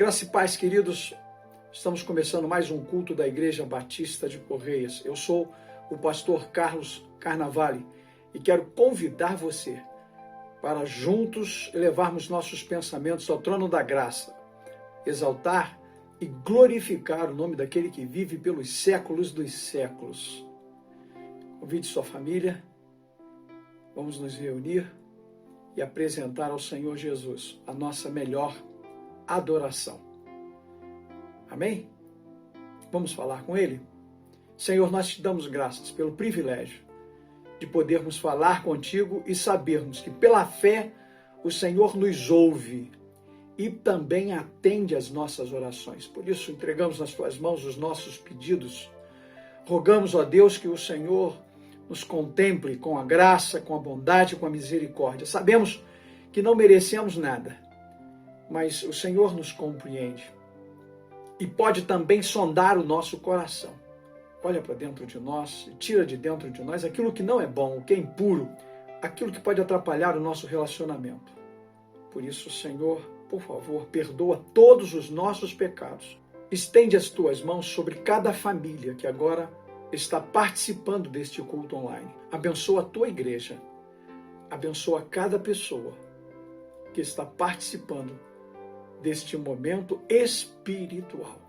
Graça e paz, queridos. Estamos começando mais um culto da Igreja Batista de Correias. Eu sou o pastor Carlos Carnavale e quero convidar você para juntos elevarmos nossos pensamentos ao trono da graça, exaltar e glorificar o nome daquele que vive pelos séculos dos séculos. Convide sua família, vamos nos reunir e apresentar ao Senhor Jesus a nossa melhor adoração. Amém? Vamos falar com Ele? Senhor, nós te damos graças pelo privilégio de podermos falar contigo e sabermos que pela fé o Senhor nos ouve e também atende às nossas orações. Por isso entregamos nas tuas mãos os nossos pedidos. Rogamos, ó Deus, que o Senhor nos contemple com a graça, com a bondade, com a misericórdia. Sabemos que não merecemos nada, mas o Senhor nos compreende e pode também sondar o nosso coração. Olha para dentro de nós e tira de dentro de nós aquilo que não é bom, o que é impuro, aquilo que pode atrapalhar o nosso relacionamento. Por isso, Senhor, por favor, perdoa todos os nossos pecados. Estende as tuas mãos sobre cada família que agora está participando deste culto online. Abençoa a tua igreja. Abençoa cada pessoa que está participando deste momento espiritual.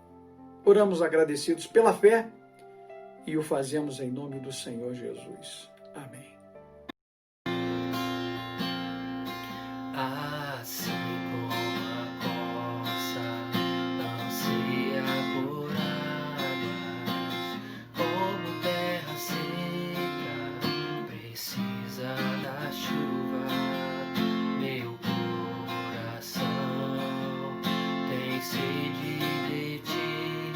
Oramos agradecidos pela fé e o fazemos em nome do Senhor Jesus. Amém. Assim como a corça anseia por águas, como terra seca precisa da chuva, meu coração tem sede de ti,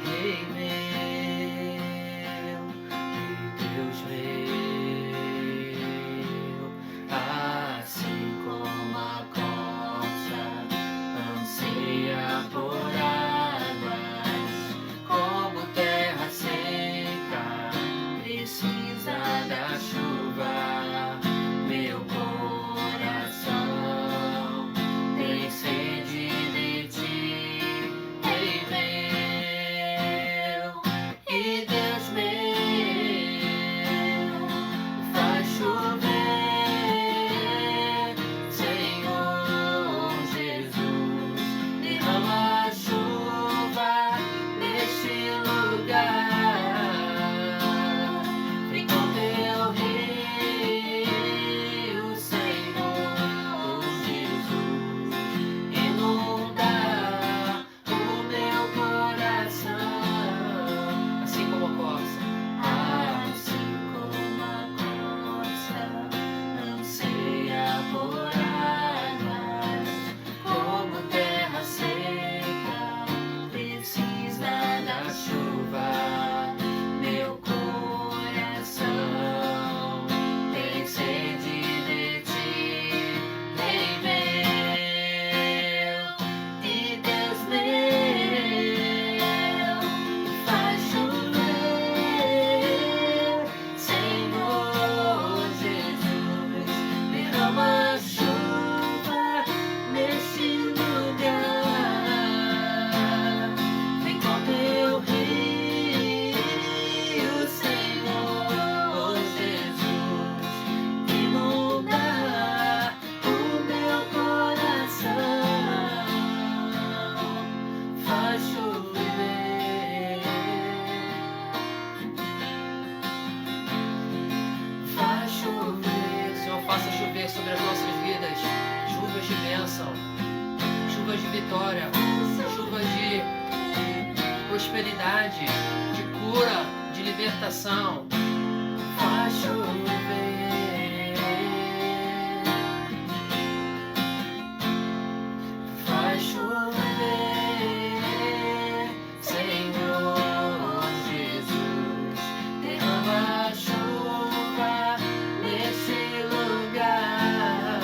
Rei meu e Deus meu. Assim como a corça anseia por águas, como terra seca precisa da chuva, meu coração tem sede de ti, Rei meu e Deus meu. Faz chover, Senhor Jesus, derrama chuva neste lugar. Vem com teu rio, Senhor Jesus, inunda o meu coração. Assim como a corça, assim como a corça anseia por águas, como terra seca precisa da chuva, meu coração tem sede de ti, Rei meu e Deus meu. Faz chover, Senhor Jesus, derrama chuva neste lugar. Vem com teu rio, Senhor Jesus, inunda o meu coração. Faz chover, faz chover. Senhor, faça chover sobre as nossas vidas chuvas de bênção, chuvas de vitória, chuvas de prosperidade, de cura, de libertação. Faz chover, faz chover, Senhor Jesus, derrama chuva nesse lugar.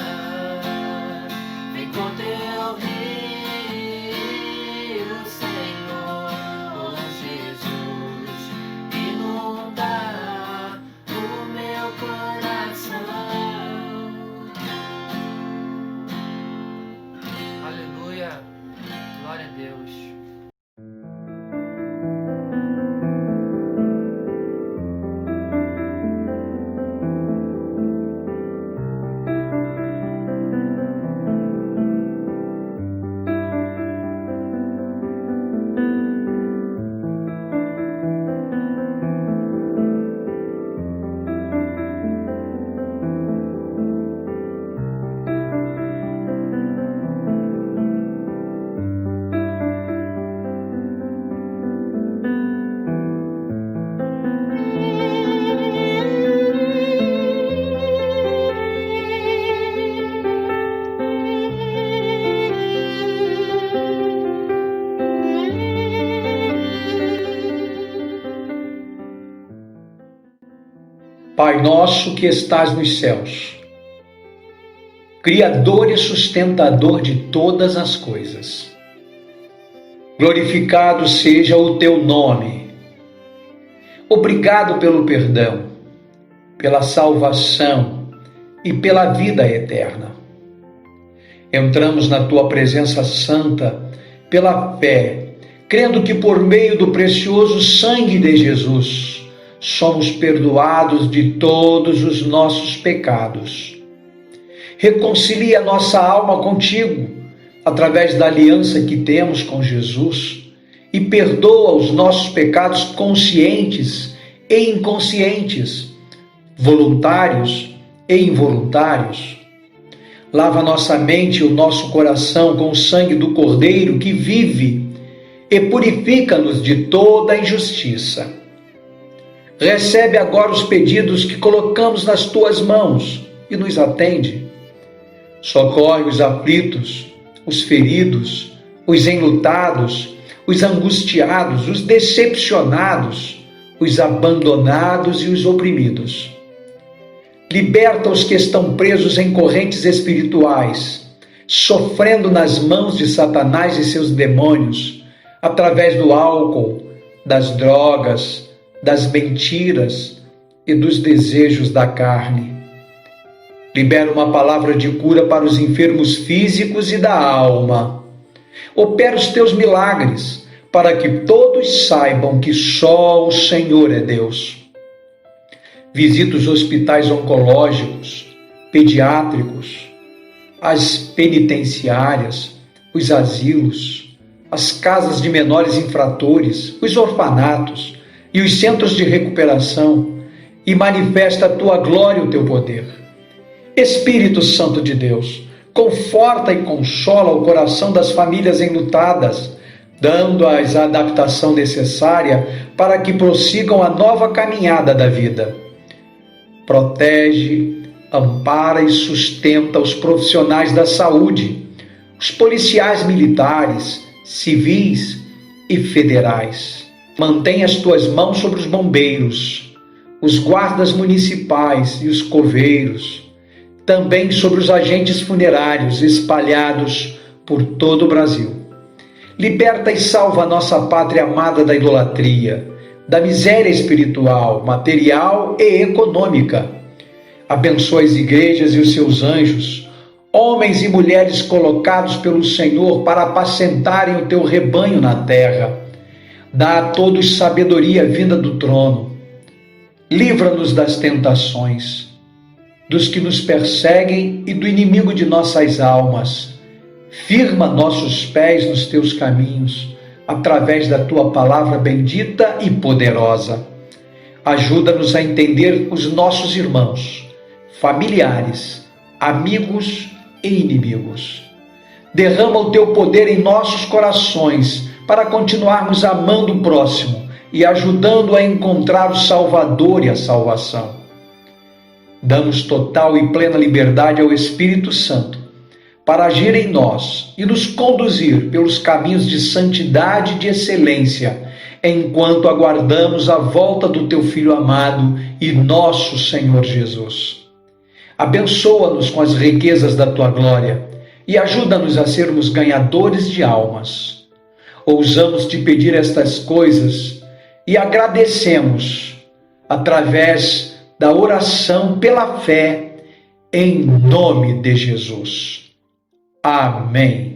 Vem com teu rio, Senhor Jesus, inunda o meu coração. Pai nosso que estás nos céus, Criador e sustentador de todas as coisas, glorificado seja o teu nome. Obrigado pelo perdão, pela salvação e pela vida eterna. Entramos na tua presença santa pela fé, crendo que por meio do precioso sangue de Jesus somos perdoados de todos os nossos pecados. Reconcilia nossa alma contigo através da aliança que temos com Jesus e perdoa os nossos pecados conscientes e inconscientes, voluntários e involuntários. Lava nossa mente e o nosso coração com o sangue do Cordeiro que vive e purifica-nos de toda injustiça. Recebe agora os pedidos que colocamos nas tuas mãos e nos atende. Socorre os aflitos, os feridos, os enlutados, os angustiados, os decepcionados, os abandonados e os oprimidos. Liberta os que estão presos em correntes espirituais, sofrendo nas mãos de Satanás e seus demônios, através do álcool, das drogas, das mentiras e dos desejos da carne. Libera uma palavra de cura para os enfermos físicos e da alma. Opera os teus milagres, para que todos saibam que só o Senhor é Deus. Visita os hospitais oncológicos, pediátricos, as penitenciárias, os asilos, as casas de menores infratores, os orfanatos e os centros de recuperação, e manifesta a tua glória e o teu poder. Espírito Santo de Deus, conforta e consola o coração das famílias enlutadas, dando-as a adaptação necessária para que prossigam a nova caminhada da vida. Protege, ampara e sustenta os profissionais da saúde, os policiais militares, civis e federais. Mantém as tuas mãos sobre os bombeiros, os guardas municipais e os coveiros, também sobre os agentes funerários espalhados por todo o Brasil. Liberta e salva a nossa pátria amada da idolatria, da miséria espiritual, material e econômica. Abençoa as igrejas e os seus anjos, homens e mulheres colocados pelo Senhor para apacentarem o teu rebanho na terra. Dá a todos sabedoria vinda do trono. Livra-nos das tentações, dos que nos perseguem e do inimigo de nossas almas. Firma nossos pés nos teus caminhos, através da tua palavra bendita e poderosa. Ajuda-nos a entender os nossos irmãos, familiares, amigos e inimigos. Derrama o teu poder em nossos corações para continuarmos amando o próximo e ajudando a encontrar o Salvador e a salvação. Damos total e plena liberdade ao Espírito Santo para agir em nós e nos conduzir pelos caminhos de santidade e de excelência, enquanto aguardamos a volta do teu Filho amado e nosso Senhor Jesus. Abençoa-nos com as riquezas da tua glória e ajuda-nos a sermos ganhadores de almas. Ousamos te pedir estas coisas e agradecemos através da oração pela fé, em nome de Jesus. Amém.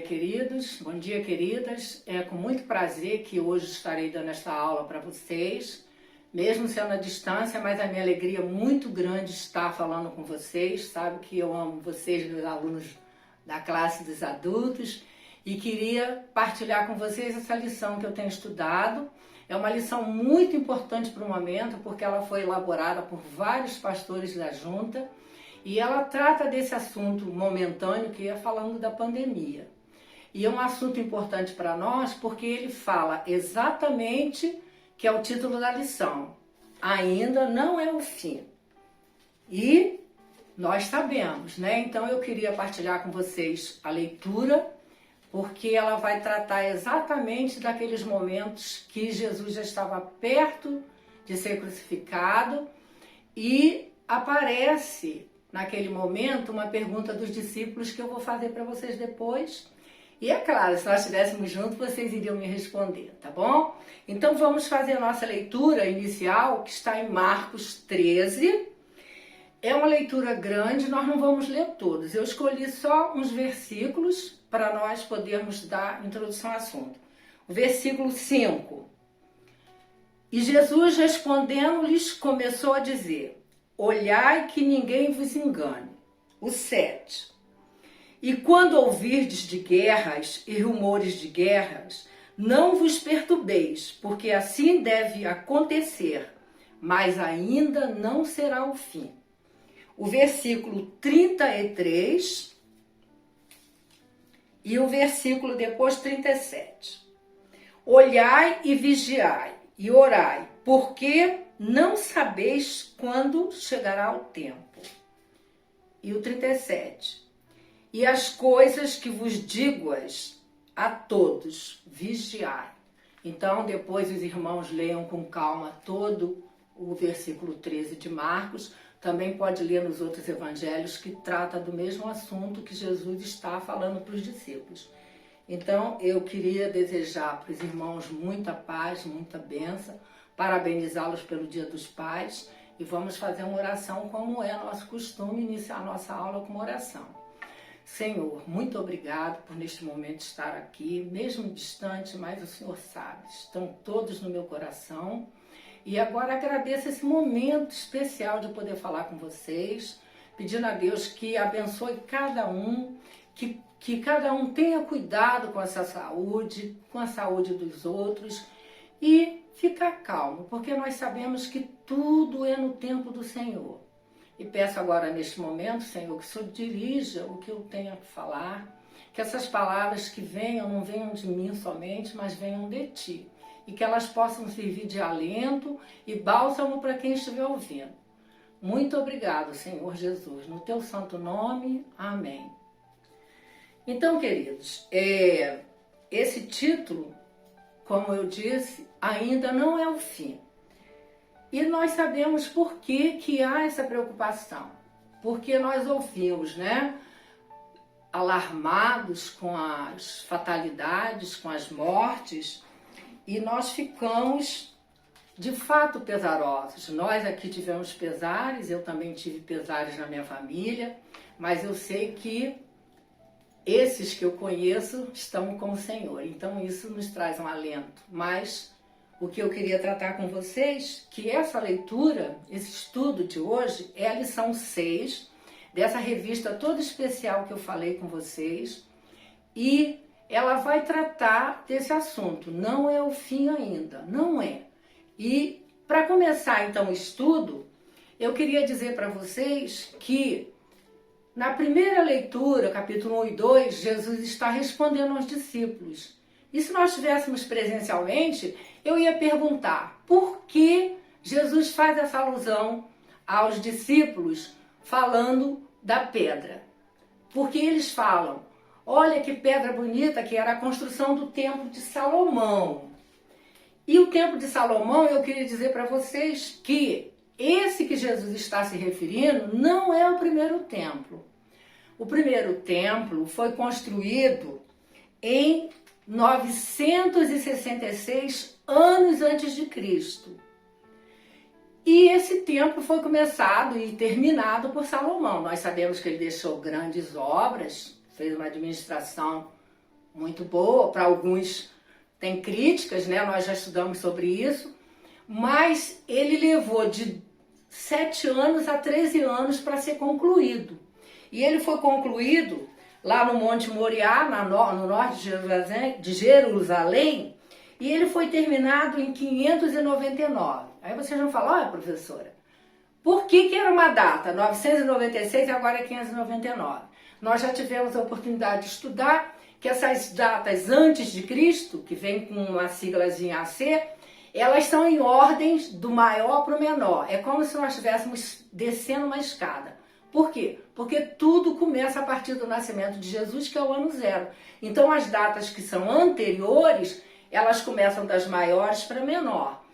queridos. Bom dia, queridas. É com muito prazer que hoje estarei dando esta aula para vocês, mesmo sendo à distância, mas a minha alegria é muito grande estar falando com vocês. Sabe que eu amo vocês, meus alunos da classe dos adultos, e queria partilhar com vocês essa lição que eu tenho estudado. É uma lição muito importante para o momento, porque ela foi elaborada por vários pastores da junta, e ela trata desse assunto momentâneo que é falando da pandemia. E é um assunto importante para nós porque ele fala exatamente, que é o título da lição, ainda não é o fim. E nós sabemos, né? Então eu queria partilhar com vocês a leitura, porque ela vai tratar exatamente daqueles momentos que Jesus já estava perto de ser crucificado e aparece naquele momento uma pergunta dos discípulos que eu vou fazer para vocês depois. E é claro, se nós estivéssemos juntos, vocês iriam me responder, tá bom? Então vamos fazer a nossa leitura inicial, que está em Marcos 13. É uma leitura grande, nós não vamos ler todos. Eu escolhi só uns versículos para nós podermos dar introdução ao assunto. O versículo 5. E Jesus respondendo-lhes começou a dizer: olhai que ninguém vos engane. O 7. E quando ouvirdes de guerras e rumores de guerras, não vos perturbeis, porque assim deve acontecer, mas ainda não será o fim. O versículo 33 e o versículo depois 37. Olhai e vigiai e orai, porque não sabeis quando chegará o tempo. E o 37. E as coisas que vos digo-as a todos, vigiai. Então, depois os irmãos leiam com calma todo o versículo 13 de Marcos. Também pode ler nos outros evangelhos que trata do mesmo assunto que Jesus está falando para os discípulos. Então, eu queria desejar para os irmãos muita paz, muita bênção, parabenizá-los pelo Dia dos Pais e vamos fazer uma oração como é nosso costume, iniciar a nossa aula com uma oração. Senhor, muito obrigado por neste momento estar aqui, mesmo distante, mas o Senhor sabe, estão todos no meu coração. E agora agradeço esse momento especial de poder falar com vocês, pedindo a Deus que abençoe cada um, que cada um tenha cuidado com essa saúde, com a saúde dos outros e ficar calmo, porque nós sabemos que tudo é no tempo do Senhor. E peço agora neste momento, Senhor, que o Senhor dirija o que eu tenho a falar, que essas palavras que venham, não venham de mim somente, mas venham de Ti. E que elas possam servir de alento e bálsamo para quem estiver ouvindo. Muito obrigado, Senhor Jesus. No Teu santo nome, amém. Então, queridos, esse título, como eu disse, ainda não é o fim. E nós sabemos por que há essa preocupação. Porque nós ouvimos, né, alarmados com as fatalidades, com as mortes, e nós ficamos, de fato, pesarosos. Nós aqui tivemos pesares, eu também tive pesares na minha família, mas eu sei que esses que eu conheço estão com o Senhor. Então isso nos traz um alento. Mas o que eu queria tratar com vocês, que essa leitura, esse estudo de hoje, é a lição 6 dessa revista toda especial que eu falei com vocês. E ela vai tratar desse assunto. Não é o fim ainda, não é. E para começar então o estudo, eu queria dizer para vocês que na primeira leitura, capítulo 1 e 2, Jesus está respondendo aos discípulos. E se nós estivéssemos presencialmente, eu ia perguntar por que Jesus faz essa alusão aos discípulos falando da pedra. Porque eles falam: olha que pedra bonita, que era a construção do Templo de Salomão. E o Templo de Salomão, eu queria dizer para vocês que esse que Jesus está se referindo não é o primeiro templo. O primeiro templo foi construído em 966 anos antes de Cristo. E esse templo foi começado e terminado por Salomão. Nós sabemos que ele deixou grandes obras, fez uma administração muito boa, para alguns tem críticas, né? Nós já estudamos sobre isso, mas ele levou de 7 anos a 13 anos para ser concluído. E ele foi concluído lá no Monte Moriá, no norte de Jerusalém, e ele foi terminado em 599. Aí vocês vão falar, olha, professora, por que era uma data 996 e agora é 599? Nós já tivemos a oportunidade de estudar que essas datas antes de Cristo, que vem com uma siglazinha AC, elas são em ordens do maior para o menor. É como se nós estivéssemos descendo uma escada. Por quê? Porque tudo começa a partir do nascimento de Jesus, que é o ano 0. Então as datas que são anteriores, elas começam das maiores para menor.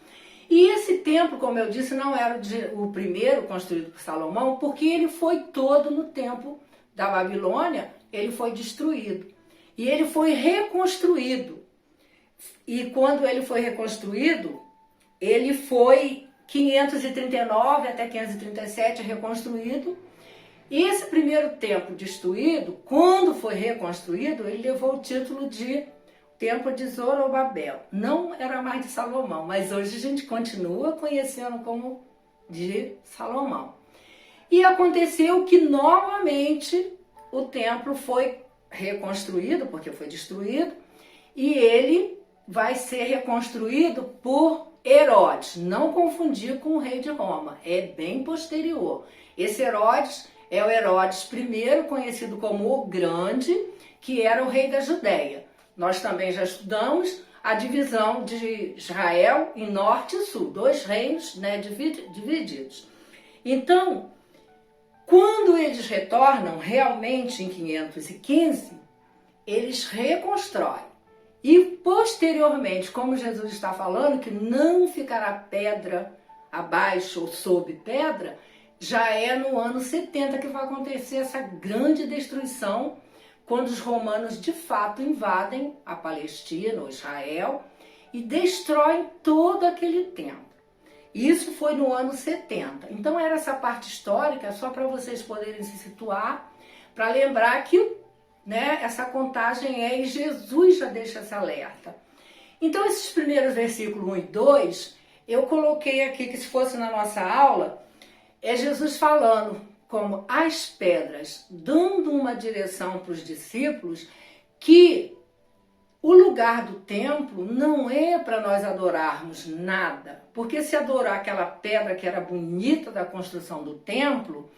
E esse templo, como eu disse, não era o primeiro construído por Salomão, porque ele foi todo no tempo da Babilônia, ele foi destruído. E ele foi reconstruído. E quando ele foi reconstruído, ele foi 539 até 537 reconstruído. E esse primeiro templo destruído, quando foi reconstruído, ele levou o título de Templo de Zorobabel. Não era mais de Salomão, mas hoje a gente continua conhecendo como de Salomão. E aconteceu que novamente o templo foi reconstruído, porque foi destruído, e ele vai ser reconstruído por Herodes. Não confundir com o rei de Roma, é bem posterior. Esse Herodes é o Herodes I, conhecido como o Grande, que era o rei da Judéia. Nós também já estudamos a divisão de Israel em norte e sul, 2 reinos, né, divididos. Então, quando eles retornam realmente em 515, eles reconstroem. E posteriormente, como Jesus está falando, que não ficará pedra abaixo ou sob pedra, já é no ano 70 que vai acontecer essa grande destruição, quando os romanos de fato invadem a Palestina ou Israel e destroem todo aquele templo. Isso foi no ano 70. Então era essa parte histórica, só para vocês poderem se situar, para lembrar que, né, essa contagem e Jesus já deixa esse alerta. Então esses primeiros versículos 1 e 2, eu coloquei aqui que se fosse na nossa aula, é Jesus falando como as pedras, dando uma direção para os discípulos que o lugar do templo não é para nós adorarmos nada, porque se adorar aquela pedra que era bonita da construção do templo,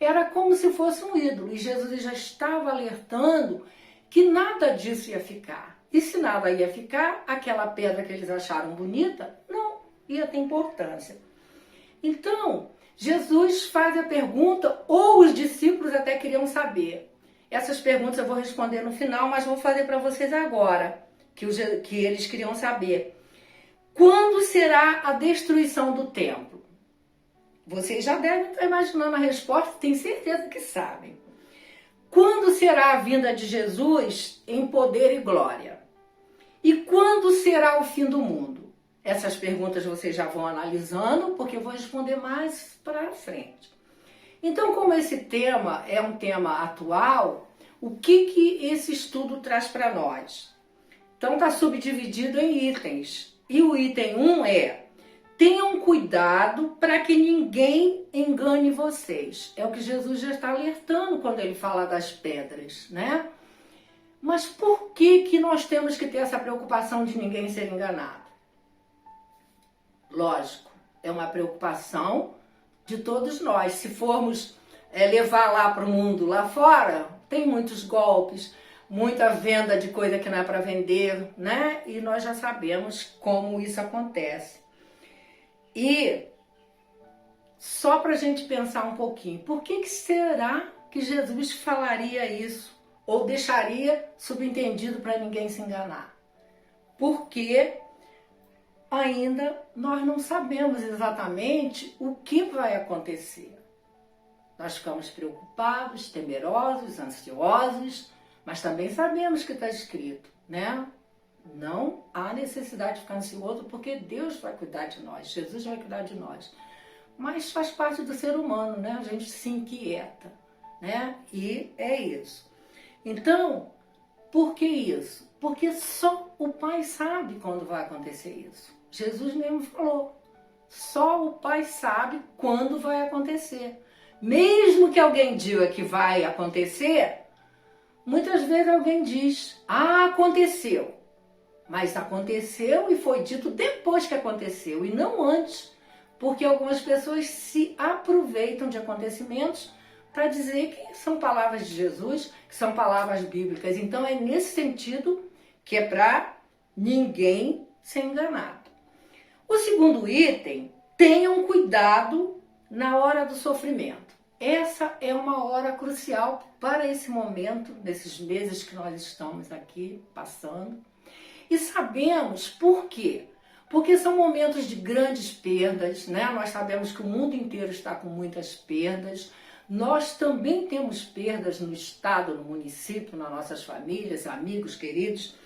era como se fosse um ídolo, e Jesus já estava alertando que nada disso ia ficar. E se nada ia ficar, aquela pedra que eles acharam bonita, não ia ter importância. Então, Jesus faz a pergunta, ou os discípulos até queriam saber. Essas perguntas eu vou responder no final, mas vou fazer para vocês agora, que eles queriam saber. Quando será a destruição do templo? Vocês já devem estar imaginando a resposta, tenho certeza que sabem. Quando será a vinda de Jesus em poder e glória? E quando será o fim do mundo? Essas perguntas vocês já vão analisando, porque eu vou responder mais para frente. Então, como esse tema é um tema atual, o que esse estudo traz para nós? Então, está subdividido em itens. E o item 1 é: tenham cuidado para que ninguém engane vocês. É o que Jesus já está alertando quando ele fala das pedras, né? Mas por que nós temos que ter essa preocupação de ninguém ser enganado? Lógico, é uma preocupação de todos nós. Se formos levar lá para o mundo lá fora, tem muitos golpes, muita venda de coisa que não é para vender, né? E nós já sabemos como isso acontece. E só para a gente pensar um pouquinho, por que será que Jesus falaria isso? Ou deixaria subentendido para ninguém se enganar? Porque ainda nós não sabemos exatamente o que vai acontecer. Nós ficamos preocupados, temerosos, ansiosos, mas também sabemos que está escrito, né? Não há necessidade de ficar ansioso, porque Deus vai cuidar de nós, Jesus vai cuidar de nós. Mas faz parte do ser humano, né? A gente se inquieta, né? E é isso. Então, por que isso? Porque só o Pai sabe quando vai acontecer isso. Jesus mesmo falou, só o Pai sabe quando vai acontecer. Mesmo que alguém diga que vai acontecer, muitas vezes alguém diz, aconteceu. Mas aconteceu e foi dito depois que aconteceu e não antes. Porque algumas pessoas se aproveitam de acontecimentos para dizer que são palavras de Jesus, que são palavras bíblicas. Então é nesse sentido que é para ninguém ser enganado. O segundo item, tenham cuidado na hora do sofrimento. Essa é uma hora crucial para esse momento, nesses meses que nós estamos aqui passando. E sabemos por quê? Porque são momentos de grandes perdas, né? Nós sabemos que o mundo inteiro está com muitas perdas. Nós também temos perdas no estado, no município, nas nossas famílias, amigos, queridos.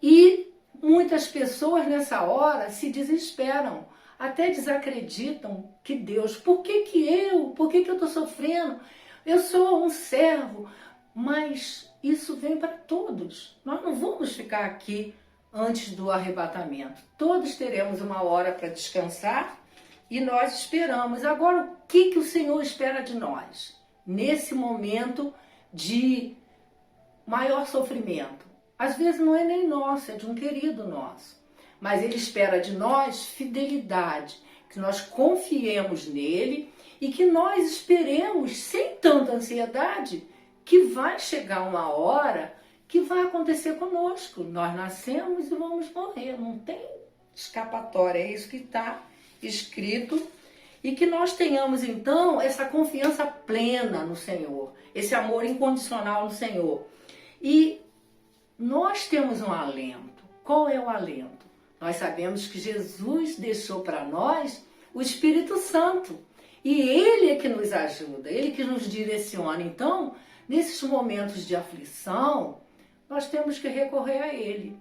E muitas pessoas nessa hora se desesperam, até desacreditam que Deus, por que eu estou sofrendo? Eu sou um servo, mas isso vem para todos. Nós não vamos ficar aqui antes do arrebatamento. Todos teremos uma hora para descansar e nós esperamos. Agora, o que o Senhor espera de nós? Nesse momento de maior sofrimento. Às vezes não é nem nosso, é de um querido nosso. Mas Ele espera de nós fidelidade, que nós confiemos nele e que nós esperemos sem tanta ansiedade que vai chegar uma hora que vai acontecer conosco. Nós nascemos e vamos morrer, não tem escapatória, é isso que está escrito. E que nós tenhamos então essa confiança plena no Senhor, esse amor incondicional no Senhor. E nós temos um alento. Qual é o alento? Nós sabemos que Jesus deixou para nós o Espírito Santo. E Ele é que nos ajuda, Ele que nos direciona. Então, nesses momentos de aflição, nós temos que recorrer a Ele,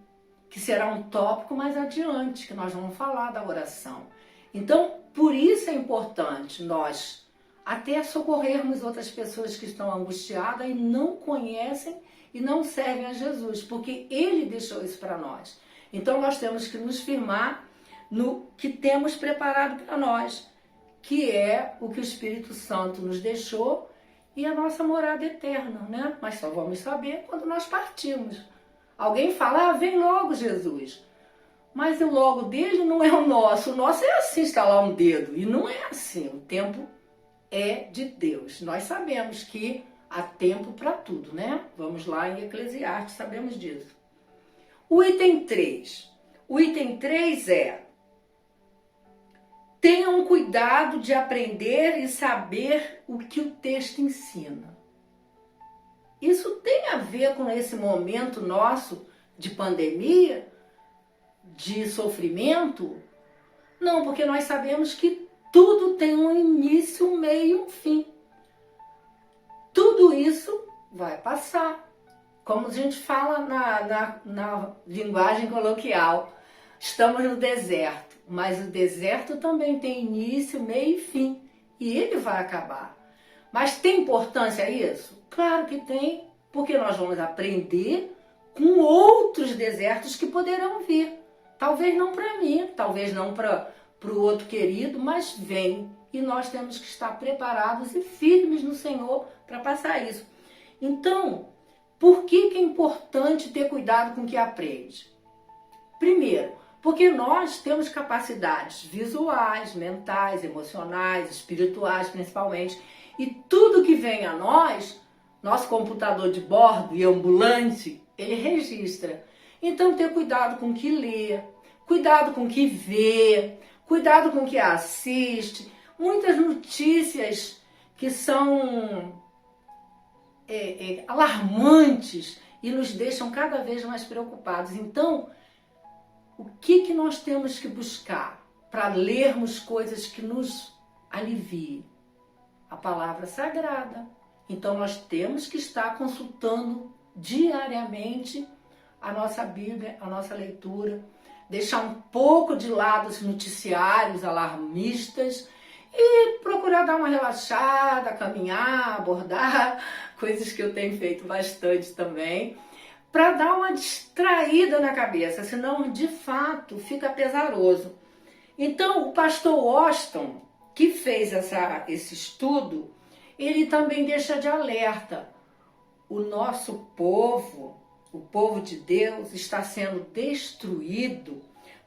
que será um tópico mais adiante, que nós vamos falar da oração. Então, por isso é importante nós até socorrermos outras pessoas que estão angustiadas e não conhecem e não servem a Jesus, porque Ele deixou isso para nós. Então, nós temos que nos firmar no que temos preparado para nós, que é o que o Espírito Santo nos deixou e a nossa morada eterna, né? Mas só vamos saber quando nós partimos. Alguém fala, vem logo Jesus. Mas o logo dele não é o nosso é assim, estalar um dedo. E não é assim, o tempo é de Deus. Nós sabemos que há tempo para tudo, né? Vamos lá em Eclesiastes, sabemos disso. O item 3. O item 3 é: tenham cuidado de aprender e saber o que o texto ensina. Isso tem a ver com esse momento nosso de pandemia, de sofrimento? Não, porque nós sabemos que tudo tem um início, um meio e um fim. Tudo isso vai passar. Como a gente fala na linguagem coloquial, estamos no deserto, mas o deserto também tem início, meio e fim, e ele vai acabar. Mas tem importância isso? Claro que tem, porque nós vamos aprender com outros desertos que poderão vir. Talvez não para mim, talvez não para o outro querido, mas vem. E nós temos que estar preparados e firmes no Senhor para passar isso. Então, por que é importante ter cuidado com o que aprende? Primeiro, porque nós temos capacidades visuais, mentais, emocionais, espirituais principalmente, e tudo que vem a nós, nosso computador de bordo e ambulante, ele registra. Então, ter cuidado com o que lê, cuidado com o que vê, cuidado com o que assiste. Muitas notícias que são alarmantes e nos deixam cada vez mais preocupados. Então, o que nós temos que buscar para lermos coisas que nos aliviem? A palavra sagrada. Então, nós temos que estar consultando diariamente a nossa Bíblia, a nossa leitura, deixar um pouco de lado os noticiários alarmistas e procurar dar uma relaxada, caminhar, abordar, coisas que eu tenho feito bastante também, para dar uma distraída na cabeça, senão de fato fica pesaroso. Então o pastor Washington, que fez esse estudo, ele também deixa de alerta. O nosso povo, o povo de Deus, está sendo destruído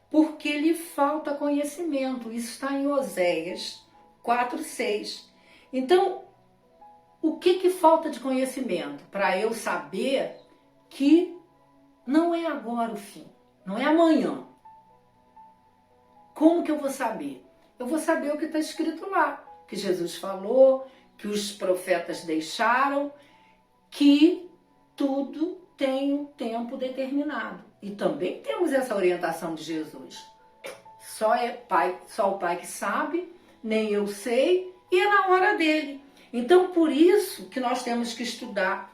porque lhe falta conhecimento. Isso está em Oséias 4:6. Então, o que falta de conhecimento? Para eu saber que não é agora o fim, não é amanhã. Como que eu vou saber? Eu vou saber o que está escrito lá, que Jesus falou, que os profetas deixaram, que tudo tem um tempo determinado. E também temos essa orientação de Jesus. Só o Pai que sabe, nem eu sei, e é na hora dele. Então, por isso que nós temos que estudar.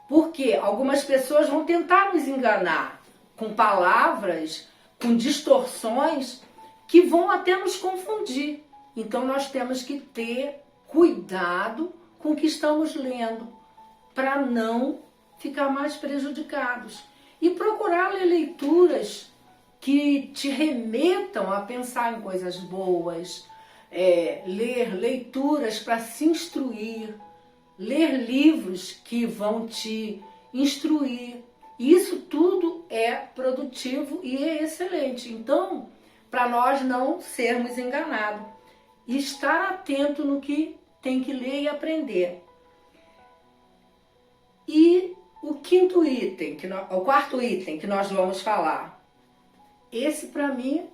Porque algumas pessoas vão tentar nos enganar com palavras, com distorções, que vão até nos confundir. Então, nós temos que ter cuidado com o que estamos lendo, para não ficar mais prejudicados. E procurar ler leituras que te remetam a pensar em coisas boas, ler leituras para se instruir, ler livros que vão te instruir. Isso tudo é produtivo e é excelente. Então, para nós não sermos enganados, e estar atento no que tem que ler e aprender. E o quarto item que nós vamos falar, esse para mim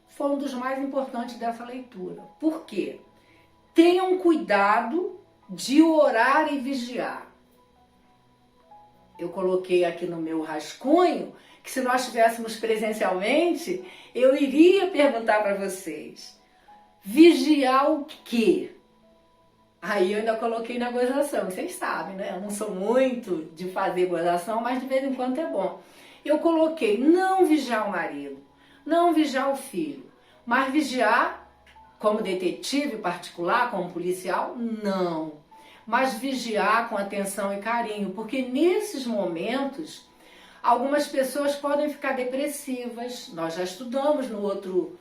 foi um dos mais importantes dessa leitura. Por quê? Tenham cuidado de orar e vigiar. Eu coloquei aqui no meu rascunho que se nós estivéssemos presencialmente, eu iria perguntar para vocês, vigiar o quê? Aí eu ainda coloquei na gozação, vocês sabem, né? Eu não sou muito de fazer gozação, mas de vez em quando é bom. Eu coloquei não vigiar o marido, não vigiar o filho, mas vigiar como detetive particular, como policial, não. Mas vigiar com atenção e carinho, porque nesses momentos algumas pessoas podem ficar depressivas. Nós já estudamos no outro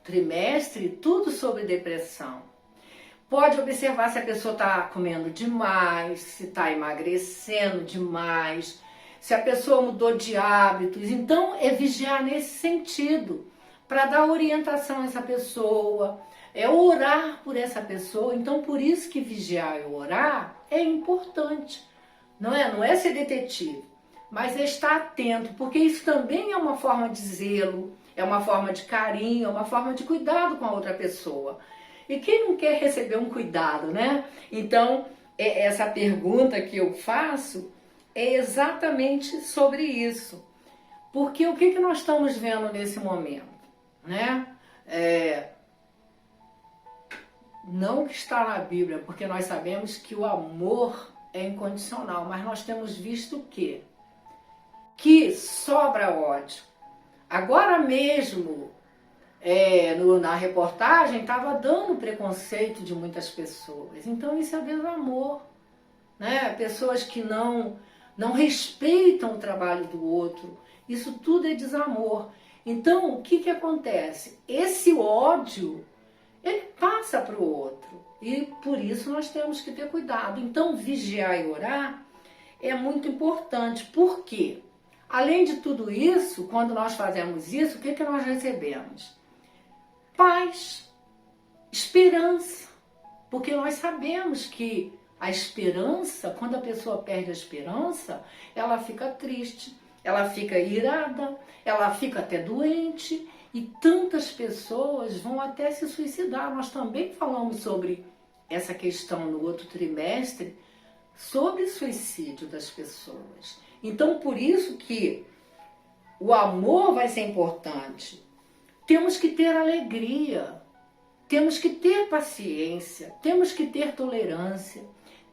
trimestre tudo sobre depressão. Pode observar se a pessoa está comendo demais, se está emagrecendo demais, se a pessoa mudou de hábitos. Então, é vigiar nesse sentido, para dar orientação a essa pessoa, é orar por essa pessoa. Então, por isso que vigiar e orar é importante. Não é ser detetive, mas é estar atento, porque isso também é uma forma de zelo, é uma forma de carinho, é uma forma de cuidado com a outra pessoa. E quem não quer receber um cuidado, né? Então, essa pergunta que eu faço é exatamente sobre isso. Porque o que nós estamos vendo nesse momento, né? Não que está na Bíblia, porque nós sabemos que o amor é incondicional, mas nós temos visto o quê? Que sobra ódio. Agora mesmo, na reportagem, estava dando preconceito de muitas pessoas. Então isso é desamor, né? Pessoas que não respeitam o trabalho do outro. Isso tudo é desamor. Então, o que acontece? Esse ódio, ele passa para o outro. E por isso nós temos que ter cuidado. Então, vigiar e orar é muito importante. Por quê? Além de tudo isso, quando nós fazemos isso, o que nós recebemos? Paz, esperança, porque nós sabemos que a esperança, quando a pessoa perde a esperança, ela fica triste, ela fica irada, ela fica até doente, e tantas pessoas vão até se suicidar. Nós também falamos sobre essa questão no outro trimestre, sobre suicídio das pessoas. Então, por isso que o amor vai ser importante. Temos que ter alegria, temos que ter paciência, temos que ter tolerância,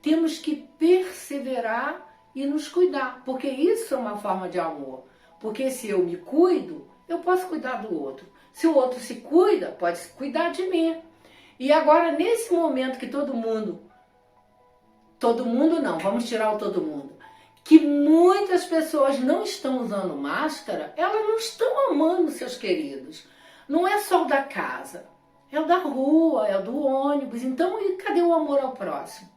temos que perseverar e nos cuidar, porque isso é uma forma de amor. Porque se eu me cuido, eu posso cuidar do outro. Se o outro se cuida, pode se cuidar de mim. E agora, nesse momento que todo mundo não, vamos tirar o todo mundo, que muitas pessoas não estão usando máscara, elas não estão amando seus queridos. Não é só o da casa, é o da rua, é o do ônibus. Então, e cadê o amor ao próximo?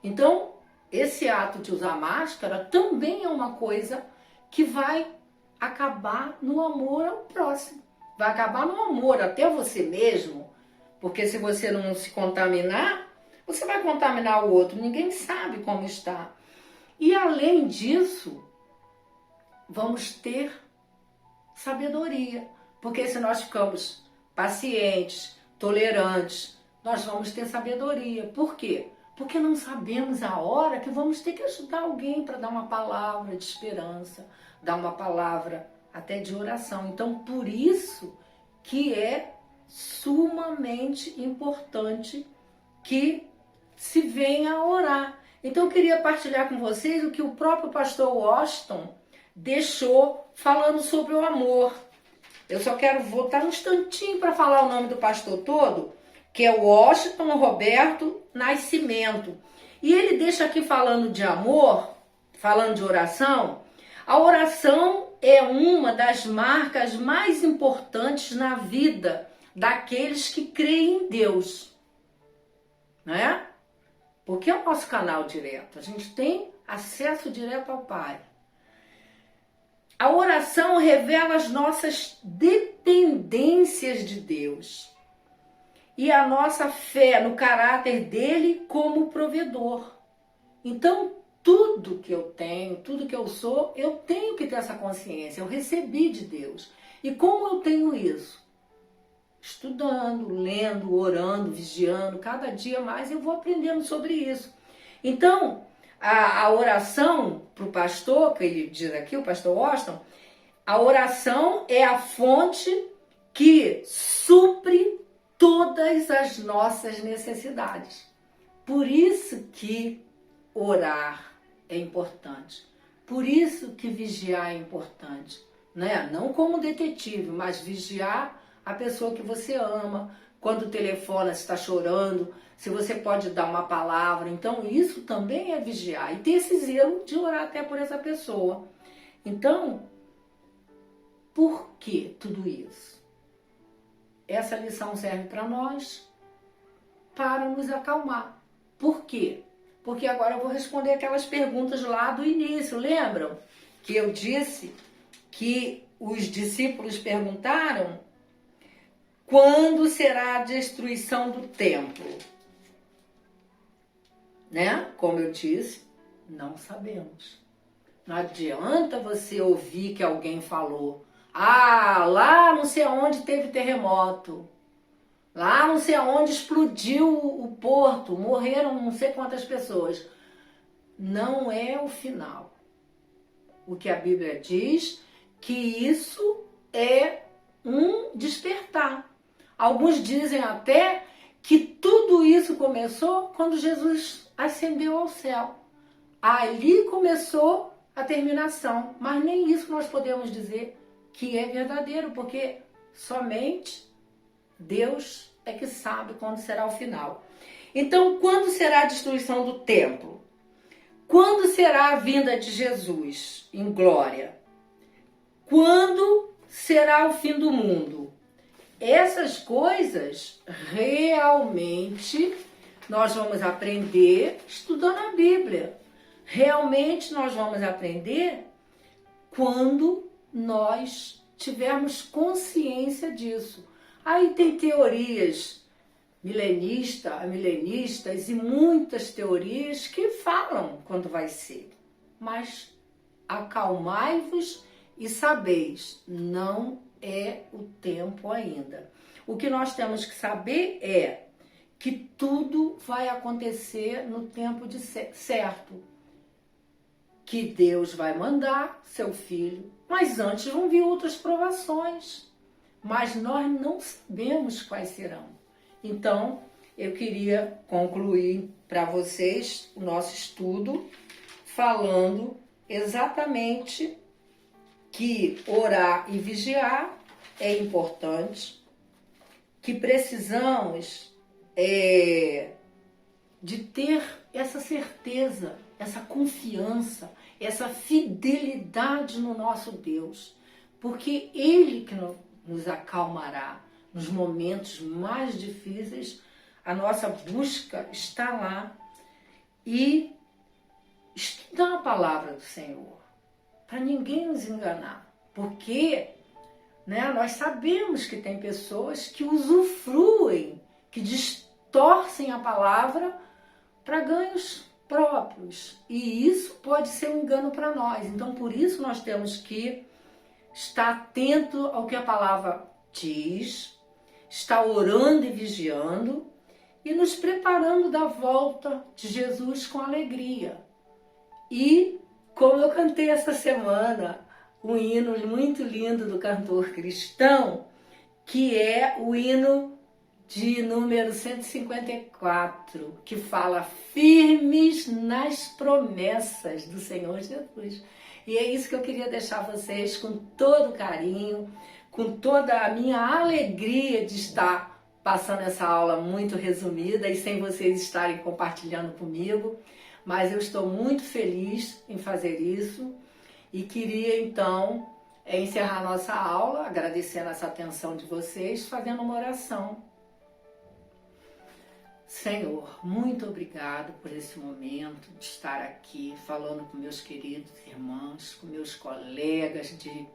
Então, esse ato de usar máscara também é uma coisa que vai acabar no amor ao próximo. Vai acabar no amor até você mesmo, porque se você não se contaminar, você vai contaminar o outro. Ninguém sabe como está. E além disso, vamos ter sabedoria. Porque se nós ficamos pacientes, tolerantes, nós vamos ter sabedoria. Por quê? Porque não sabemos a hora que vamos ter que ajudar alguém para dar uma palavra de esperança, dar uma palavra até de oração. Então, por isso que é sumamente importante que se venha a orar. Então, eu queria partilhar com vocês o que o próprio pastor Washington deixou falando sobre o amor. Eu só quero voltar um instantinho para falar o nome do pastor todo, que é Washington Roberto Nascimento. E ele deixa aqui falando de amor, falando de oração. A oração é uma das marcas mais importantes na vida daqueles que creem em Deus, né? Porque é o nosso canal direto, a gente tem acesso direto ao Pai. A oração revela as nossas dependências de Deus e a nossa fé no caráter dele como provedor. Então, tudo que eu tenho, tudo que eu sou, eu tenho que ter essa consciência, eu recebi de Deus. E como eu tenho isso? Estudando, lendo, orando, vigiando, cada dia mais eu vou aprendendo sobre isso. Então, a oração para o pastor, que ele diz aqui, o pastor Washington, a oração é a fonte que supre todas as nossas necessidades. Por isso que orar é importante. Por isso que vigiar é importante, né? Não como detetive, mas vigiar a pessoa que você ama, quando o telefone está chorando, se você pode dar uma palavra. Então, isso também é vigiar. E ter esse zelo de orar até por essa pessoa. Então, por que tudo isso? Essa lição serve para nós, para nos acalmar. Por quê? Porque agora eu vou responder aquelas perguntas lá do início. Lembram que eu disse que os discípulos perguntaram: quando será a destruição do templo? Né? Como eu disse, não sabemos. Não adianta você ouvir que alguém falou: ah, lá não sei aonde teve terremoto. Lá não sei aonde explodiu o porto, morreram não sei quantas pessoas. Não é o final. O que a Bíblia diz, que isso é um despertar. Alguns dizem até que tudo isso começou quando Jesus ascendeu ao céu. Ali começou a terminação, mas nem isso nós podemos dizer que é verdadeiro, porque somente Deus é que sabe quando será o final. Então, quando será a destruição do templo? Quando será a vinda de Jesus em glória? Quando será o fim do mundo? Essas coisas realmente nós vamos aprender estudando a Bíblia. Realmente nós vamos aprender quando nós tivermos consciência disso. Aí tem teorias milenistas e muitas teorias que falam quando vai ser. Mas acalmai-vos e sabeis, não é o tempo ainda. O que nós temos que saber é que tudo vai acontecer no tempo certo. Que Deus vai mandar seu filho, mas antes vão vir outras provações. Mas nós não sabemos quais serão. Então, eu queria concluir para vocês o nosso estudo falando exatamente que orar e vigiar é importante, que precisamos de ter essa certeza, essa confiança, essa fidelidade no nosso Deus, porque Ele que nos acalmará nos momentos mais difíceis. A nossa busca está lá e estudar a palavra do Senhor, para ninguém nos enganar, porque nós sabemos que tem pessoas que usufruem, que distorcem a palavra para ganhos próprios, e isso pode ser um engano para nós. Então, por isso nós temos que estar atento ao que a palavra diz, estar orando e vigiando e nos preparando da volta de Jesus com alegria. E, como eu cantei essa semana, um hino muito lindo do cantor cristão, que é o hino de número 154, que fala firmes nas promessas do Senhor Jesus. E é isso que eu queria deixar vocês com todo carinho, com toda a minha alegria de estar passando essa aula muito resumida e sem vocês estarem compartilhando comigo, mas eu estou muito feliz em fazer isso e queria então encerrar nossa aula agradecendo essa atenção de vocês, fazendo uma oração. Senhor, muito obrigado por esse momento de estar aqui falando com meus queridos irmãos, com meus colegas de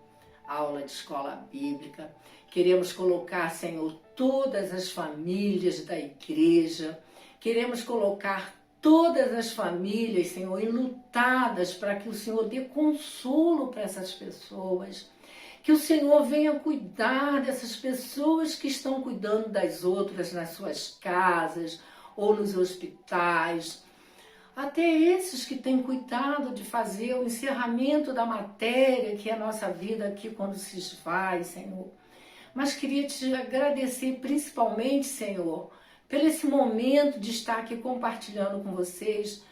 aula de escola bíblica. Queremos colocar, Senhor, todas as famílias da igreja, queremos colocar todas as famílias, Senhor, enlutadas para que o Senhor dê consolo para essas pessoas, que o Senhor venha cuidar dessas pessoas que estão cuidando das outras nas suas casas ou nos hospitais, até esses que têm cuidado de fazer o encerramento da matéria, que é a nossa vida aqui quando se esvai, Senhor. Mas queria te agradecer principalmente, Senhor, pelo esse momento de estar aqui compartilhando com vocês,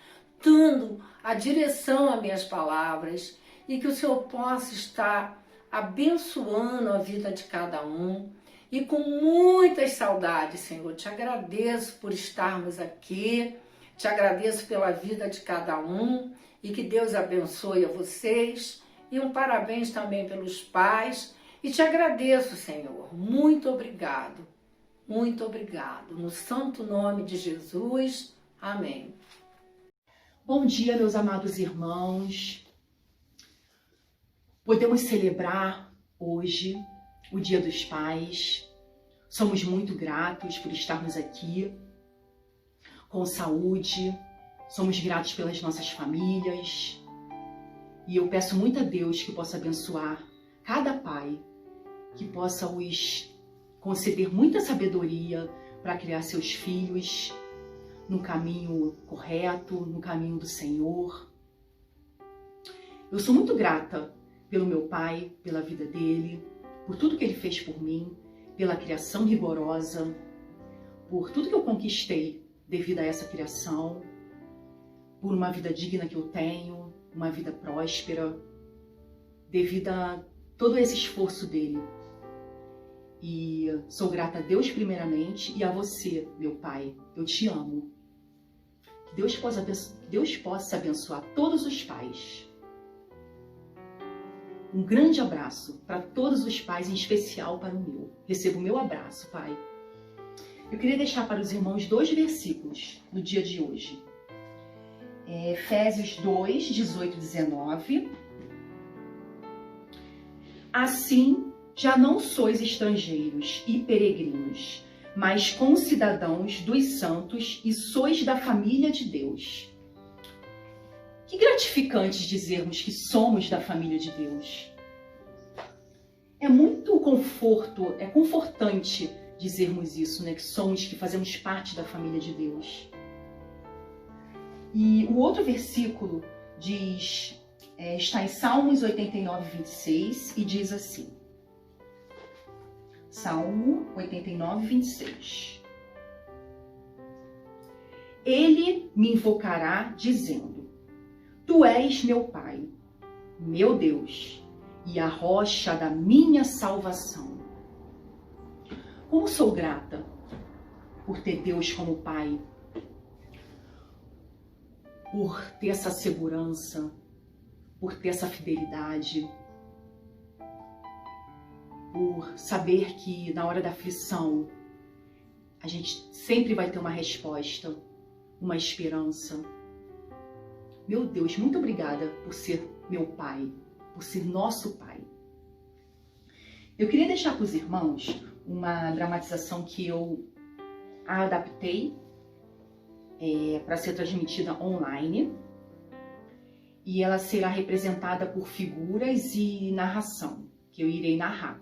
dando a direção às minhas palavras e que o Senhor possa estar abençoando a vida de cada um. E com muitas saudades, Senhor, te agradeço por estarmos aqui, te agradeço pela vida de cada um e que Deus abençoe a vocês. E um parabéns também pelos pais. E te agradeço, Senhor. Muito obrigado. Muito obrigado. No santo nome de Jesus. Amém. Bom dia, meus amados irmãos. Podemos celebrar hoje o Dia dos Pais. Somos muito gratos por estarmos aqui com saúde. Somos gratos pelas nossas famílias. E eu peço muito a Deus que possa abençoar cada pai, que possa os conceder muita sabedoria para criar seus filhos no caminho correto, no caminho do Senhor. Eu sou muito grata pelo meu pai, pela vida dele, por tudo que ele fez por mim, pela criação rigorosa, por tudo que eu conquistei devido a essa criação, por uma vida digna que eu tenho, uma vida próspera, devido a todo esse esforço dele. E sou grata a Deus primeiramente e a você, meu pai. Eu te amo. Que Deus possa abençoar todos os pais. Um grande abraço para todos os pais, em especial para o meu. Receba o meu abraço, pai. Eu queria deixar para os irmãos 2 versículos no dia de hoje. Efésios 2, 18 e 19. Assim, já não sois estrangeiros e peregrinos, mas concidadãos dos santos e sois da família de Deus. Que gratificante dizermos que somos da família de Deus. É muito confortante dizermos isso, né? Que fazemos parte da família de Deus. E o outro versículo diz, está em Salmos 89, 26 e diz assim. Salmo 89, 26. Ele me invocará dizendo, Tu és meu Pai, meu Deus, e a rocha da minha salvação. Como sou grata por ter Deus como Pai. por ter essa segurança, por ter essa fidelidade, por saber que na hora da aflição a gente sempre vai ter uma resposta, uma esperança. Meu Deus, muito obrigada por ser meu pai, por ser nosso pai. Eu queria deixar para os irmãos uma dramatização que eu adaptei para ser transmitida online, e ela será representada por figuras e narração, que eu irei narrar.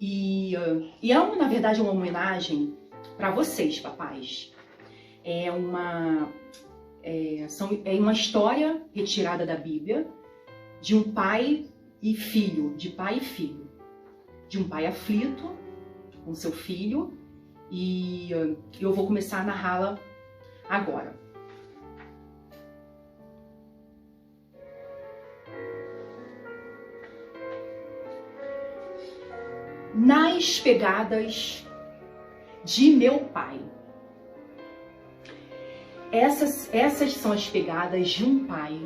E é, na verdade, uma homenagem para vocês, papais. É uma história retirada da Bíblia, de um pai e filho, de pai e filho. De um pai aflito com seu filho, e eu vou começar a narrá-la agora. Nas pegadas de meu pai. Essas são as pegadas de um pai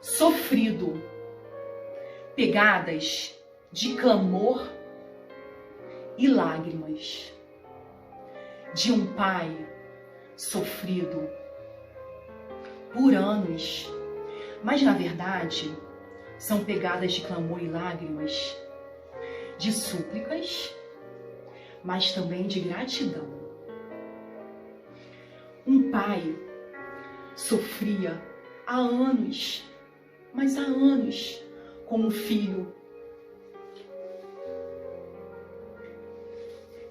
sofrido, pegadas de clamor e lágrimas, de um pai sofrido por anos, mas na verdade são pegadas de clamor e lágrimas, de súplicas, mas também de gratidão. Um pai sofria há anos, mas há anos, com um filho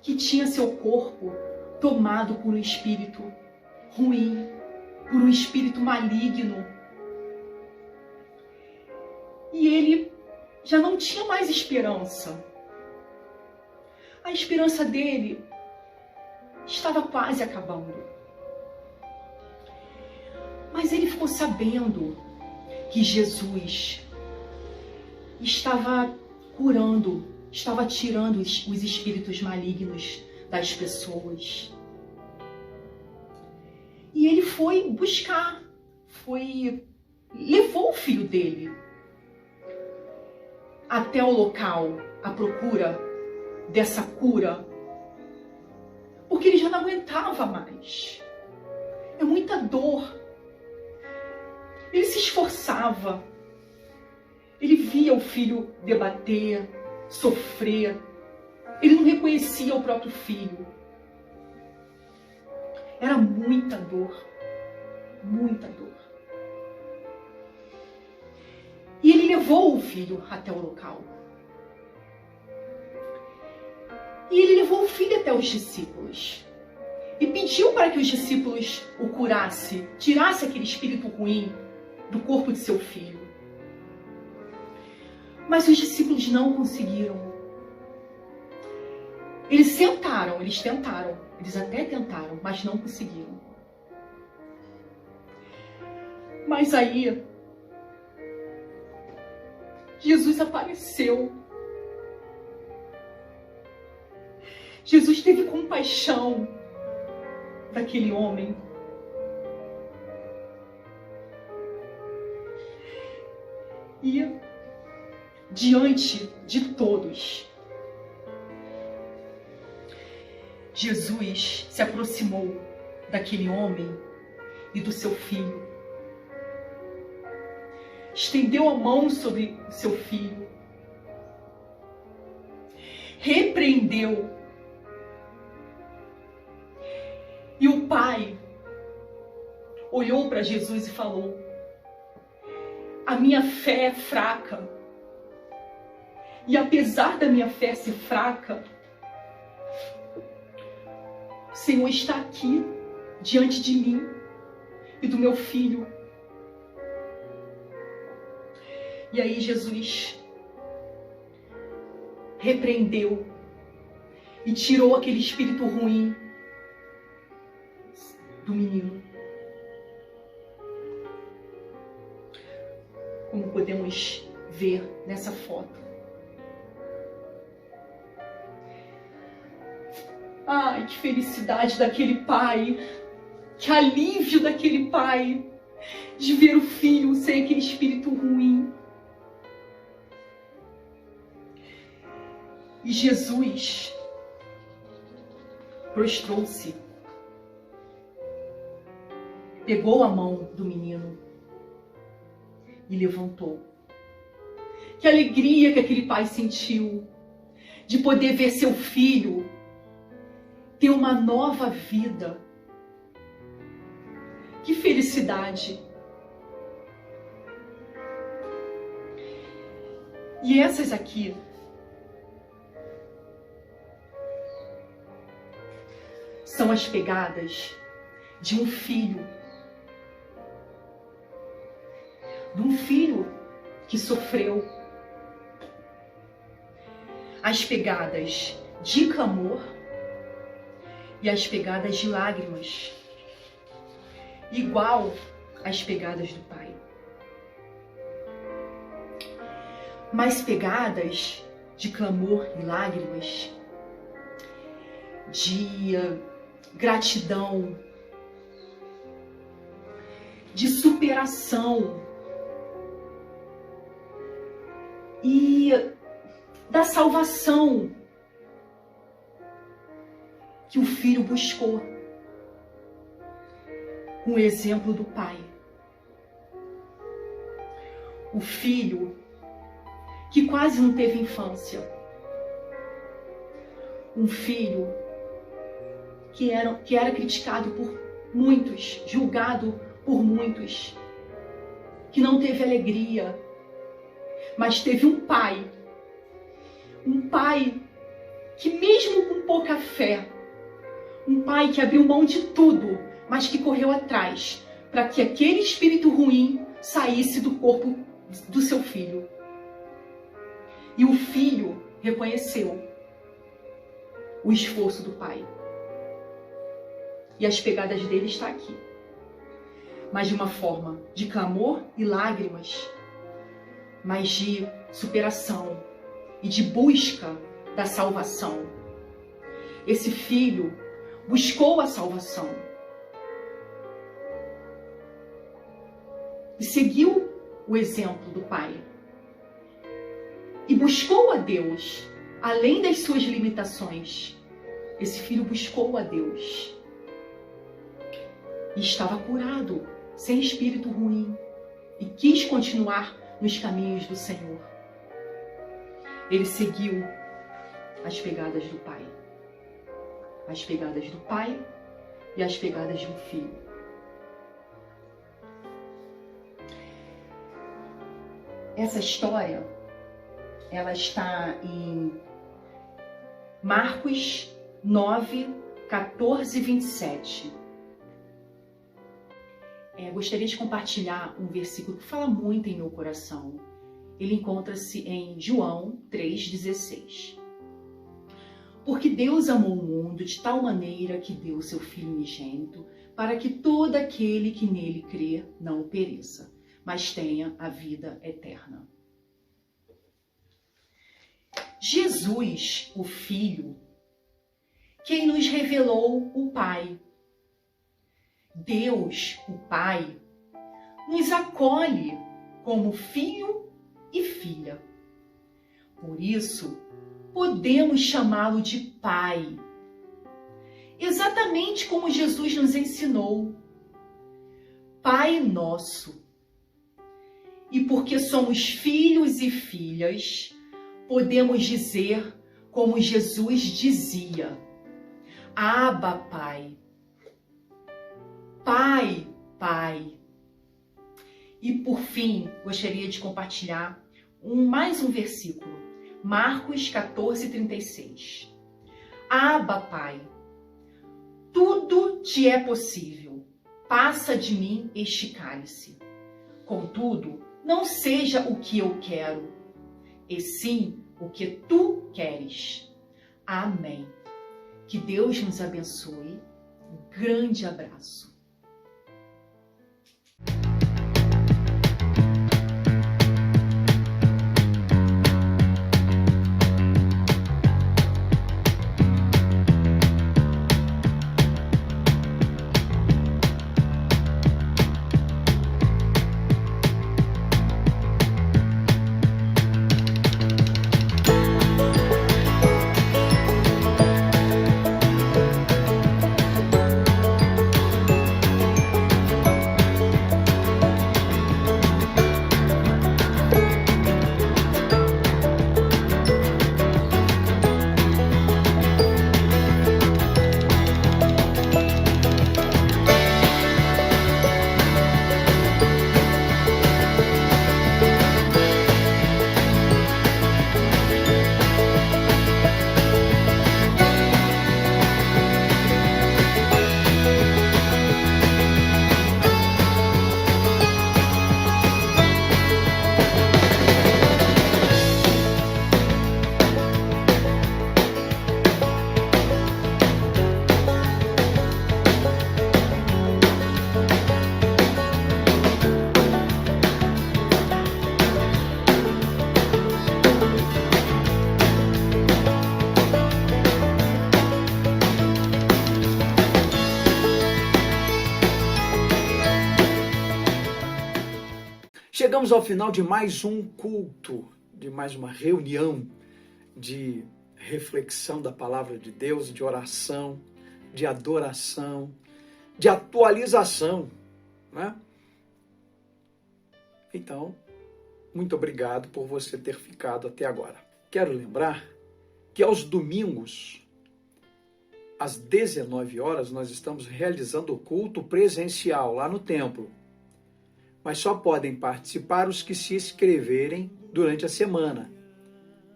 que tinha seu corpo tomado por um espírito ruim, por um espírito maligno. E ele já não tinha mais esperança. A esperança dele estava quase acabando. Mas ele ficou sabendo que Jesus estava curando, estava tirando os espíritos malignos das pessoas. E ele foi buscar, levou o filho dele até o local à procura dessa cura, porque ele já não aguentava mais. É muita dor. Ele se esforçava. Ele via o filho debater, sofrer. Ele não reconhecia o próprio filho. Era muita dor. Muita dor. E ele levou o filho até o local. E ele levou o filho até os discípulos. E pediu para que os discípulos o curassem, tirasse aquele espírito ruim do corpo de seu filho. Mas os discípulos não conseguiram. Eles tentaram, eles até tentaram, mas não conseguiram. Mas aí, Jesus apareceu. Jesus teve compaixão daquele homem. E, diante de todos, Jesus se aproximou daquele homem e do seu filho. Estendeu a mão sobre o seu filho. Repreendeu. E o pai olhou para Jesus e falou: a minha fé é fraca. E apesar da minha fé ser fraca, o Senhor está aqui, diante de mim e do meu filho. E aí Jesus repreendeu e tirou aquele espírito ruim do menino. Como podemos ver nessa foto. Ai, que felicidade daquele pai Que alívio daquele pai de ver o filho sem aquele espírito ruim. E Jesus prostrou-se, pegou a mão do menino e levantou. Que alegria que aquele pai sentiu de poder ver seu filho ter uma nova vida. Que felicidade! E essas aqui são as pegadas de um filho. De um filho que sofreu. As pegadas de clamor e as pegadas de lágrimas, igual às pegadas do pai. Mas pegadas de clamor e lágrimas, de gratidão, de superação e da salvação que o filho buscou com o exemplo do pai. O filho que quase não teve infância. Um filho que era criticado por muitos, julgado por muitos, que não teve alegria, mas teve um pai que mesmo com pouca fé, um pai que abriu mão de tudo, mas que correu atrás para que aquele espírito ruim saísse do corpo do seu filho. E o filho reconheceu o esforço do pai. E as pegadas dele estão aqui. Mas de uma forma de clamor e lágrimas, mas de superação e de busca da salvação. Esse filho buscou a salvação e seguiu o exemplo do pai. E buscou a Deus, além das suas limitações. Esse filho buscou a Deus. E estava curado, sem espírito ruim. E quis continuar nos caminhos do Senhor. Ele seguiu as pegadas do pai. As pegadas do pai e as pegadas de um filho. Essa história, ela está em Marcos 9, 14 e 27. Gostaria de compartilhar um versículo que fala muito em meu coração. Ele encontra-se em João 3,16. Porque Deus amou o mundo de tal maneira que deu seu Filho unigênito, para que todo aquele que nele crê não pereça, mas tenha a vida eterna. Jesus, o Filho, quem nos revelou o Pai. Deus, o Pai, nos acolhe como filho e filha. Por isso, podemos chamá-lo de Pai. Exatamente como Jesus nos ensinou. Pai nosso. E porque somos filhos e filhas, podemos dizer como Jesus dizia: Abba, Pai. Pai, Pai. E por fim, gostaria de compartilhar mais um versículo. Marcos 14, 36. Abba, Pai, tudo te é possível. Passa de mim este cálice. Contudo, não seja o que eu quero, e sim o que tu queres. Amém. Que Deus nos abençoe. Um grande abraço. Chegamos ao final de mais um culto, de mais uma reunião de reflexão da palavra de Deus, de oração, de adoração, de atualização, né? Então, muito obrigado por você ter ficado até agora. Quero lembrar que aos domingos, às 19 horas, nós estamos realizando o culto presencial lá no templo. Mas só podem participar os que se inscreverem durante a semana,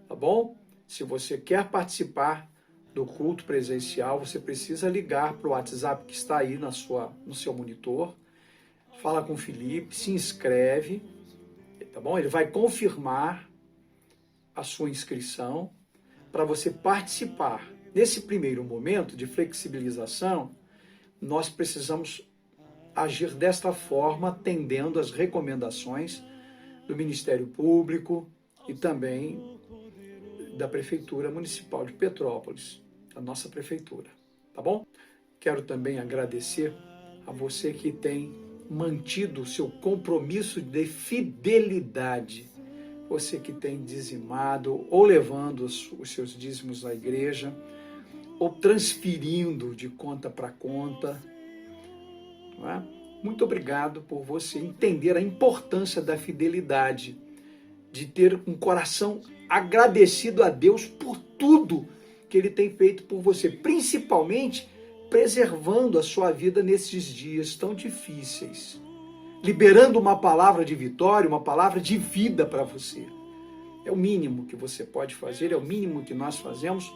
tá bom? Se você quer participar do culto presencial, você precisa ligar para o WhatsApp que está aí no seu monitor, fala com o Felipe, se inscreve, tá bom? Ele vai confirmar a sua inscrição para você participar. Nesse primeiro momento de flexibilização, nós precisamos agir desta forma, atendendo às recomendações do Ministério Público e também da Prefeitura Municipal de Petrópolis, da nossa prefeitura, tá bom? Quero também agradecer a você que tem mantido o seu compromisso de fidelidade, você que tem dizimado ou levando os seus dízimos à igreja, ou transferindo de conta para conta, não é? Muito obrigado por você entender a importância da fidelidade, de ter um coração agradecido a Deus por tudo que Ele tem feito por você, principalmente preservando a sua vida nesses dias tão difíceis, liberando uma palavra de vitória, uma palavra de vida para você. É o mínimo que você pode fazer, é o mínimo que nós fazemos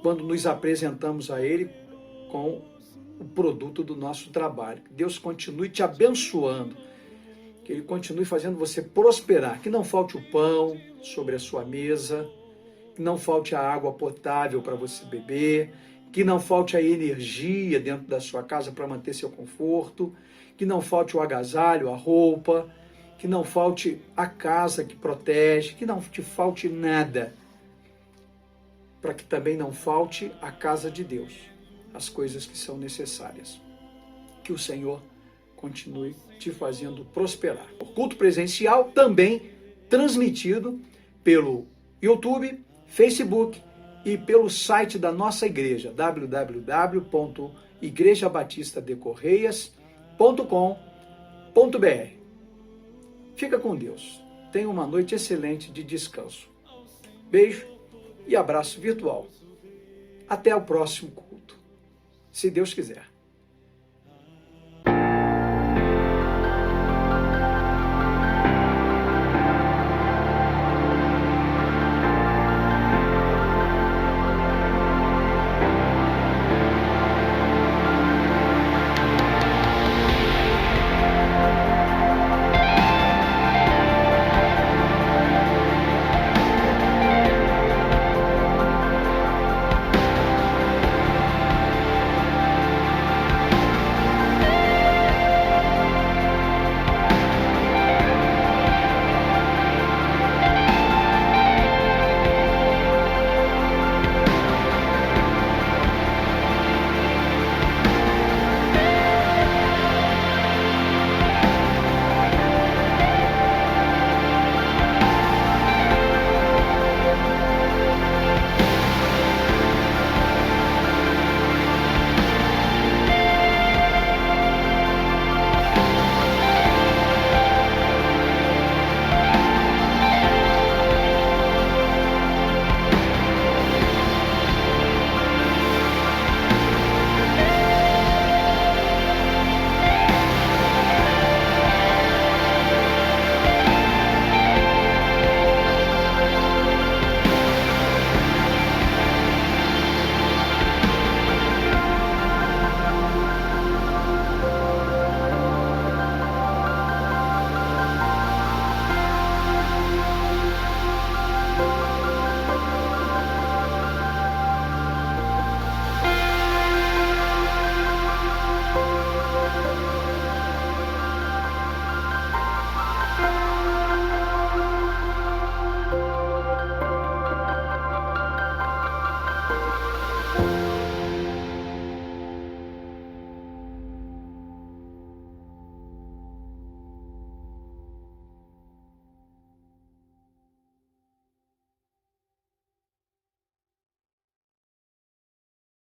quando nos apresentamos a Ele com o produto do nosso trabalho. Que Deus continue te abençoando, que Ele continue fazendo você prosperar, que não falte o pão sobre a sua mesa, que não falte a água potável para você beber, que não falte a energia dentro da sua casa para manter seu conforto, que não falte o agasalho, a roupa, que não falte a casa que protege, que não te falte nada, para que também não falte a casa de Deus, as coisas que são necessárias. Que o Senhor continue te fazendo prosperar. O culto presencial também transmitido pelo YouTube, Facebook e pelo site da nossa igreja, www.igrejabatistadecorreias.com.br. Fica com Deus. Tenha uma noite excelente de descanso. Beijo e abraço virtual. Até o próximo culto, se Deus quiser.